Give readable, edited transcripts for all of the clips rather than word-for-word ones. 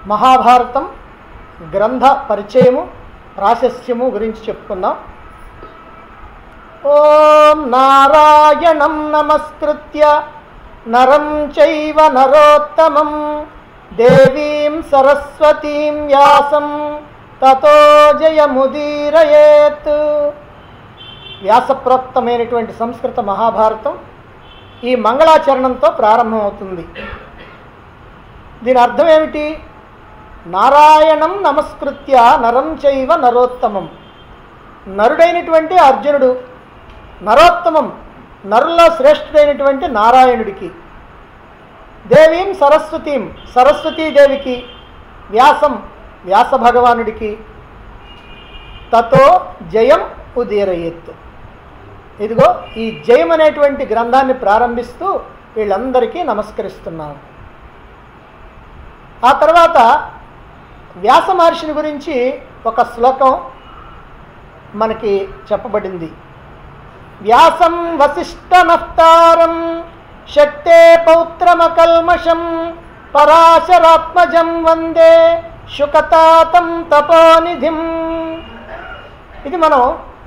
మహాభారతం గ్రంథ పరిచయము ప్రాశస్త్యము గురించి చెప్పుకుందాం. ఓం నారాయణం నమస్కృత్య నరం చైవ నరోత్తమం దేవీం సరస్వతీం వ్యాసం తతో జయముదీరయేత్. వ్యాసప్రోక్తమైనటువంటి సంస్కృత మహాభారతం ఈ మంగళాచరణంతో ప్రారంభమవుతుంది. దీని అర్థం ఏమిటి? నారాయణం నమస్కృత్య నరం చైవ నరోత్తమం. నరుడైనటువంటి అర్జునుడు, నరోత్తమం నరుల్లో శ్రేష్ఠుడైనటువంటి నారాయణుడికి, దేవీం సరస్వతీం సరస్వతీదేవికి, వ్యాసం వ్యాస భగవానుడికి, తతో జయం ఉదీరయేత్. ఇదిగో ఈ జయం అనేటువంటి గ్రంథాన్ని ప్రారంభిస్తూ వీళ్ళందరికీ నమస్కరిస్తున్నాను. ఆ తర్వాత వ్యాస మహర్షిని గురించి ఒక శ్లోకం మనకి చెప్పబడింది. వ్యాసం వసిష్ఠనఫ్తారం శక్తే పౌత్రమకల్మషం పరాశరాత్మజం వందే శుకతాతం తపోనిధిం. ఇది మనం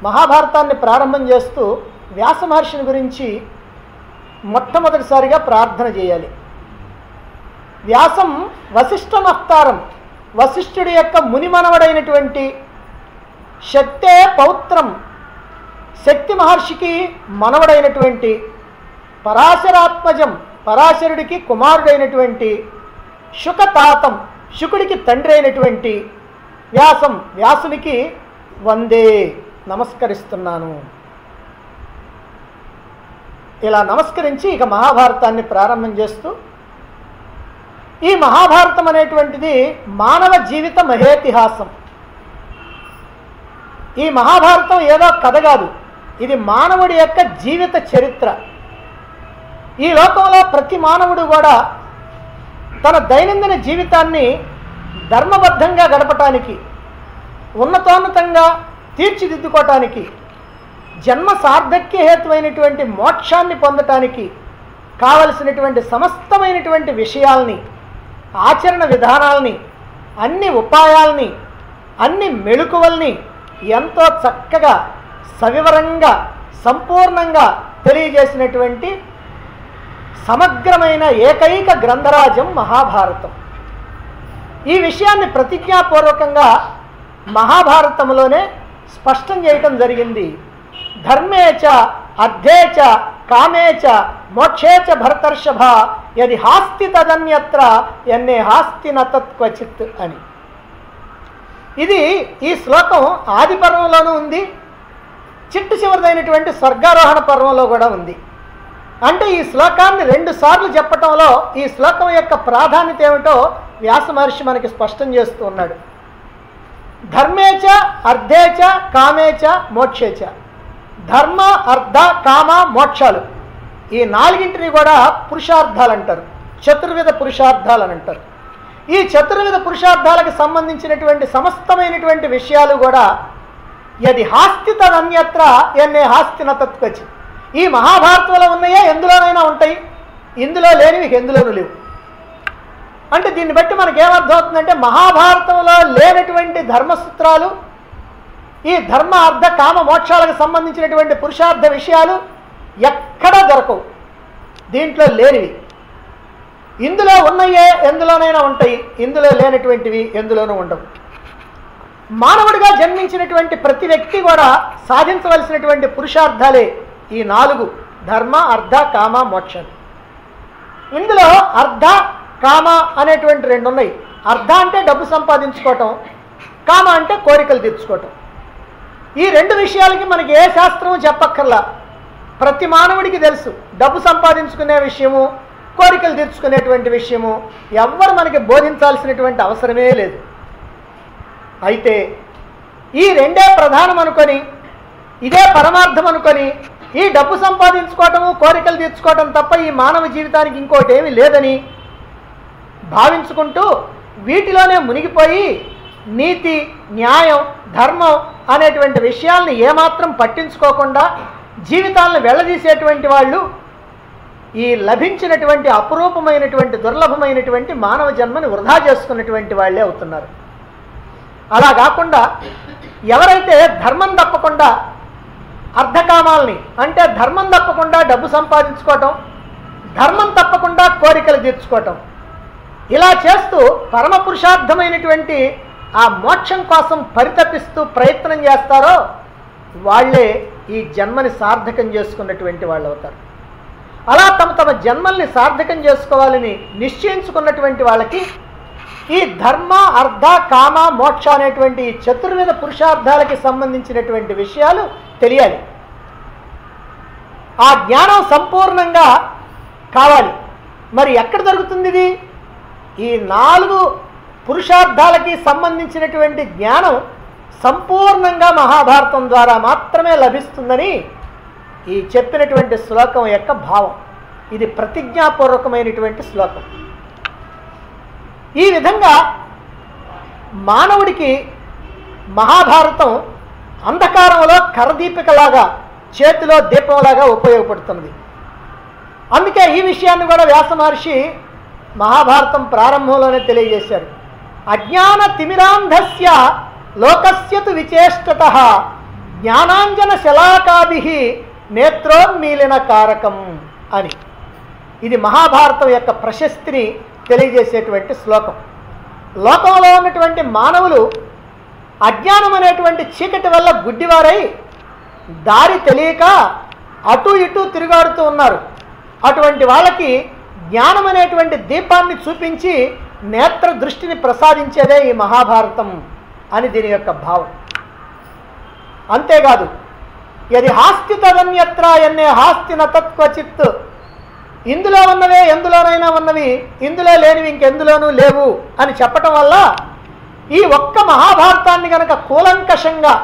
మహాభారతాన్ని ప్రారంభం చేస్తూ వ్యాస మహర్షిని గురించి మొట్టమొదటిసారిగా ప్రార్థన చేయాలి. వ్యాసం వసిష్ఠనఫ్తారం, వశిష్ఠుడి యొక్క మునిమనవడైనటువంటి, శక్తే పౌత్రం శక్తి మహర్షికి మనవడైనటువంటి, పరాశరాత్మజం పరాశరుడికి కుమారుడైనటువంటి, శుకతాతం శుకుడికి తండ్రి అయినటువంటి వ్యాసం వ్యాసునికి వందే నమస్కరిస్తున్నాను. ఇలా నమస్కరించి ఇక మహాభారతాన్ని ప్రారంభం చేస్తూ, ఈ మహాభారతం అనేటువంటిది మానవ జీవిత మహేతిహాసం. ఈ మహాభారతం ఏదో కథ కాదు, ఇది మానవుడి యొక్క జీవిత చరిత్ర. ఈ లోకంలో ప్రతి మానవుడు కూడా తన దైనందిన జీవితాన్ని ధర్మబద్ధంగా గడపటానికి, ఉన్నతోన్నతంగా తీర్చిదిద్దుకోవటానికి, జన్మ సార్థక్య హేతువైనటువంటి మోక్షాన్ని పొందటానికి కావలసినటువంటి సమస్తమైనటువంటి విషయాల్ని, ఆచరణ విధానాల్ని, అన్ని ఉపాయాల్ని, అన్ని మెళుకువల్ని ఎంతో చక్కగా సవివరంగా సంపూర్ణంగా తెలియజేసినటువంటి సమగ్రమైన ఏకైక గ్రంథరాజం మహాభారతం. ఈ విషయాన్ని ప్రతిజ్ఞాపూర్వకంగా మహాభారతంలోనే స్పష్టం చేయటం జరిగింది. ధర్మేచ అర్థేచ కామేచ మోక్షేచ భరతర్షభ యది హాస్తి తదన్యత్ర ఎన్నే హాస్తి నతత్క్వచిత్ అని. ఇది ఈ శ్లోకం ఆది పర్వంలోనూ ఉంది, చిట్టు చివరిదైనటువంటి స్వర్గారోహణ పర్వంలో కూడా ఉంది. అంటే ఈ శ్లోకాన్ని 2 సార్లు చెప్పటంలో ఈ శ్లోకం యొక్క ప్రాధాన్యత ఏమిటో వ్యాస మహర్షి మనకి స్పష్టం చేస్తూ ఉన్నాడు. ధర్మేచ అర్థేచ కామేచ మోక్షేచ. ధర్మ అర్థ కామ మోక్షాలు, ఈ 4ంటిని కూడా పురుషార్థాలు అంటారు, చతుర్విధ పురుషార్థాలు అని అంటారు. ఈ చతుర్విధ పురుషార్థాలకు సంబంధించినటువంటి సమస్తమైనటువంటి విషయాలు కూడా యది హాస్తి తదన్యత్ర ఎన్నే హాస్తి నతత్క్వచిత్. ఈ మహాభారతంలో ఉన్నాయే ఎందులోనైనా ఉంటాయి, ఇందులో లేనివి ఎందులోనూ లేవు. అంటే దీన్ని బట్టి మనకేమర్థమవుతుందంటే మహాభారతంలో లేనటువంటి ధర్మసూత్రాలు, ఈ ధర్మ అర్థ కామ మోక్షాలకు సంబంధించినటువంటి పురుషార్థ విషయాలు ఎక్కడా దొరకవు, దీంట్లో లేనివి. ఇందులో ఉన్నాయే ఎందులోనైనా ఉంటాయి, ఇందులో లేనటువంటివి ఎందులోనూ ఉండవు. మానవుడిగా జన్మించినటువంటి ప్రతి వ్యక్తి కూడా సాధించవలసినటువంటి పురుషార్థాలే ఈ 4: ధర్మ అర్థ కామ మోక్షాలు. ఇందులో అర్థ కామ అనేటువంటి 2 ఉన్నాయి. అర్థ అంటే డబ్బు సంపాదించుకోవటం, కామ అంటే కోరికలు తీర్చుకోవటం. ఈ 2 విషయాలకి మనకి ఏ శాస్త్రము చెప్పక్కర్లా, ప్రతి మానవుడికి తెలుసు. డబ్బు సంపాదించుకునే విషయము, కోరికలు తీర్చుకునేటువంటి విషయము ఎవ్వరు మనకి బోధించాల్సినటువంటి అవసరమే లేదు. అయితే ఈ 2 ప్రధానం అనుకొని, ఇదే పరమార్థం అనుకొని, ఈ డబ్బు సంపాదించుకోవటము కోరికలు తీర్చుకోవటం తప్ప ఈ మానవ జీవితానికి ఇంకోటి ఏమీ లేదని భావించుకుంటూ వీటిలోనే మునిగిపోయి నీతి, న్యాయం, ధర్మం అనేటువంటి విషయాల్ని ఏమాత్రం పట్టించుకోకుండా జీవితాలను వెళ్ళదీసేటువంటి వాళ్ళు ఈ లభించినటువంటి అపురూపమైనటువంటి దుర్లభమైనటువంటి మానవ జన్మని వృధా చేసుకున్నటువంటి వాళ్ళే అవుతున్నారు. అలా కాకుండా ఎవరైతే ధర్మం తప్పకుండా అర్ధకామాలని, అంటే ధర్మం తప్పకుండా డబ్బు సంపాదించుకోవటం, ధర్మం తప్పకుండా కోరికలు తీర్చుకోవటం, ఇలా చేస్తూ పరమ పురుషార్థమైనటువంటి ఆ మోక్షం కోసం పరితపిస్తూ ప్రయత్నం చేస్తారో వాళ్ళే ఈ జన్మని సార్థకం చేసుకున్నటువంటి వాళ్ళు అవుతారు. అలా తమ తమ జన్మల్ని సార్థకం చేసుకోవాలని నిశ్చయించుకున్నటువంటి వాళ్ళకి ఈ ధర్మ, అర్ధ, కామ, మోక్ష అనేటువంటి ఈ చతుర్విధ పురుషార్థాలకి సంబంధించినటువంటి విషయాలు తెలియాలి. ఆ జ్ఞానం సంపూర్ణంగా కావాలి. మరి ఎక్కడ దొరుకుతుంది ఇది? ఈ 4 పురుషార్థాలకి సంబంధించినటువంటి జ్ఞానం సంపూర్ణంగా మహాభారతం ద్వారా మాత్రమే లభిస్తుందని ఈ చెప్పినటువంటి శ్లోకం యొక్క భావం. ఇది ప్రతిజ్ఞాపూర్వకమైనటువంటి శ్లోకం. ఈ విధంగా మానవుడికి మహాభారతం అంధకారంలో కరదీపికలాగా, చేతిలో దీపంలాగా ఉపయోగపడుతుంది. అందుకే ఈ విషయాన్ని కూడా వ్యాస మహర్షి మహాభారతం ప్రారంభంలోనే తెలియజేశారు. అజ్ఞాన తిమిరాంధస్య లోకస్యతు విచేష్టతః జ్ఞానాంజన శలాకాభిః నేత్రోన్మీలన కారకం అని. ఇది మహాభారతం యొక్క ప్రశస్తిని తెలియజేసేటువంటి శ్లోకం. లోకంలో ఉన్నటువంటి మానవులు అజ్ఞానం అనేటువంటి చీకటి వల్ల గుడ్డివారై దారి తెలియక అటు ఇటు తిరుగాడుతూ ఉన్నారు. అటువంటి వాళ్ళకి జ్ఞానం అనేటువంటి దీపాన్ని చూపించి నేత్ర దృష్టిని ప్రసాదించేదే ఈ మహాభారతం అని దీని యొక్క భావం. అంతేకాదు, యది హాస్తి తదన్యత్ర ఎన్నే హాస్తి న తత్క్వచిత్, ఇందులో ఉన్నవే ఎందులోనైనా ఉన్నవి, ఇందులో లేనివి ఇంకెందులోనూ లేవు అని చెప్పటం వల్ల ఈ ఒక్క మహాభారతాన్ని కనుక కూలంకషంగా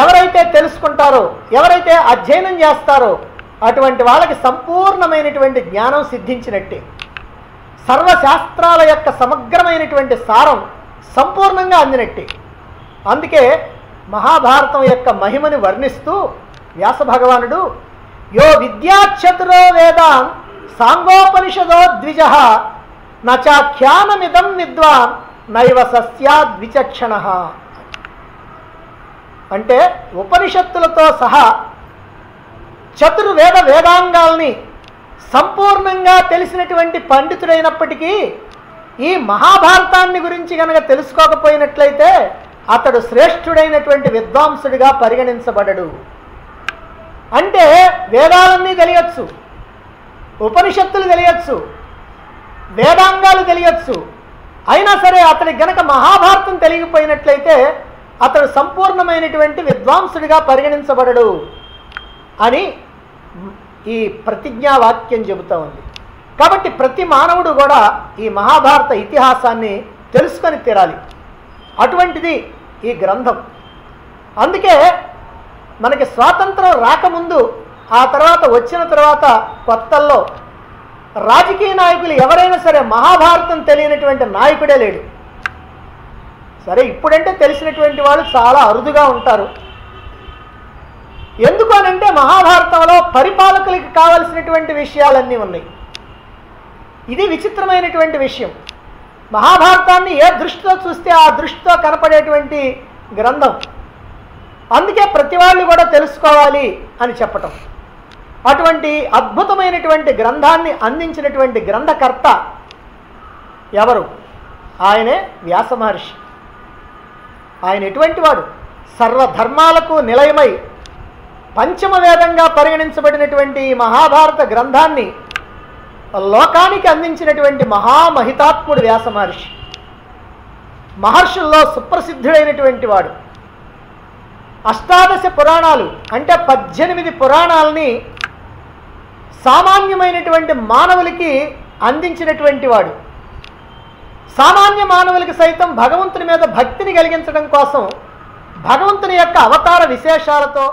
ఎవరైతే తెలుసుకుంటారో, ఎవరైతే అధ్యయనం చేస్తారో అటువంటి వాళ్ళకి సంపూర్ణమైనటువంటి జ్ఞానం సిద్ధించినట్టే. సర్వశాస్త్రాల యొక్క సమగ్రమైనటువంటి సారం సంపూర్ణంగా అందినట్టే. అందుకే మహాభారతం యొక్క మహిమని వర్ణిస్తూ వ్యాస భగవానుడు యో విద్యాచతురో వేదాన్ సాంగోపనిషదో ద్విజః నచాఖ్యానమిదం విద్వాన్ నైవ సస్యాద్విచక్షణ. అంటే ఉపనిషత్తులతో సహా చతుర్వేద వేదాంగాల్ని సంపూర్ణంగా తెలిసినటువంటి పండితుడైనప్పటికీ ఈ మహాభారతాన్ని గురించి కనుక తెలుసుకోకపోయినట్లయితే అతడు శ్రేష్ఠుడైనటువంటి విద్వాంసుడిగా పరిగణించబడడు. అంటే వేదాలన్నీ తెలియచ్చు, ఉపనిషత్తులు తెలియచ్చు, వేదాంగాలు తెలియచ్చు, అయినా సరే అతడికి గనక మహాభారతం తెలియకపోయినట్లయితే అతడు సంపూర్ణమైనటువంటి విద్వాంసుడిగా పరిగణించబడడు అని ఈ ప్రతిజ్ఞావాక్యం చెబుతూ ఉంది. కాబట్టి ప్రతి మానవుడు కూడా ఈ మహాభారత ఇతిహాసాన్ని తెలుసుకొని తీరాలి. అటువంటిది ఈ గ్రంథం. అందుకే మనకి స్వాతంత్రం రాకముందు, ఆ తర్వాత వచ్చిన తర్వాత కొత్తల్లో రాజకీయ నాయకులు ఎవరైనా సరే మహాభారతం తెలియనటువంటి నాయకుడే లేడు. సరే, ఇప్పుడంటే తెలిసినటువంటి వాళ్ళు చాలా అరుదుగా ఉంటారు. ఎందుకు అనంటే మహాభారతంలో పరిపాలకులకి కావలసినటువంటి విషయాలన్నీ ఉన్నాయి. ఇది విచిత్రమైనటువంటి విషయం. మహాభారతాన్ని ఏ దృష్టితో చూస్తే ఆ దృష్టితో కనపడేటువంటి గ్రంథం. అందుకే ప్రతి వాళ్ళు కూడా తెలుసుకోవాలి అని చెప్పటం. అటువంటి అద్భుతమైనటువంటి గ్రంథాన్ని అందించినటువంటి గ్రంథకర్త ఎవరు? ఆయనే వ్యాస మహర్షి. ఆయన ఎటువంటి వాడు? సర్వధర్మాలకు నిలయమై పంచమ వేదంగా పరిగణించబడినటువంటి ఈ మహాభారత గ్రంథాన్ని లోకానికి అందించినటువంటి మహామహితాత్ముడు వ్యాస మహర్షి. మహర్షుల్లో సుప్రసిద్ధుడైనటువంటి వాడు. అష్టాదశ పురాణాలు అంటే 18 పురాణాలని సామాన్యమైనటువంటి మానవులకి అందించినటువంటి వాడు. సామాన్య మానవులకి సైతం భగవంతుని మీద భక్తిని కలిగించడం కోసం భగవంతుని యొక్క అవతార విశేషాలతో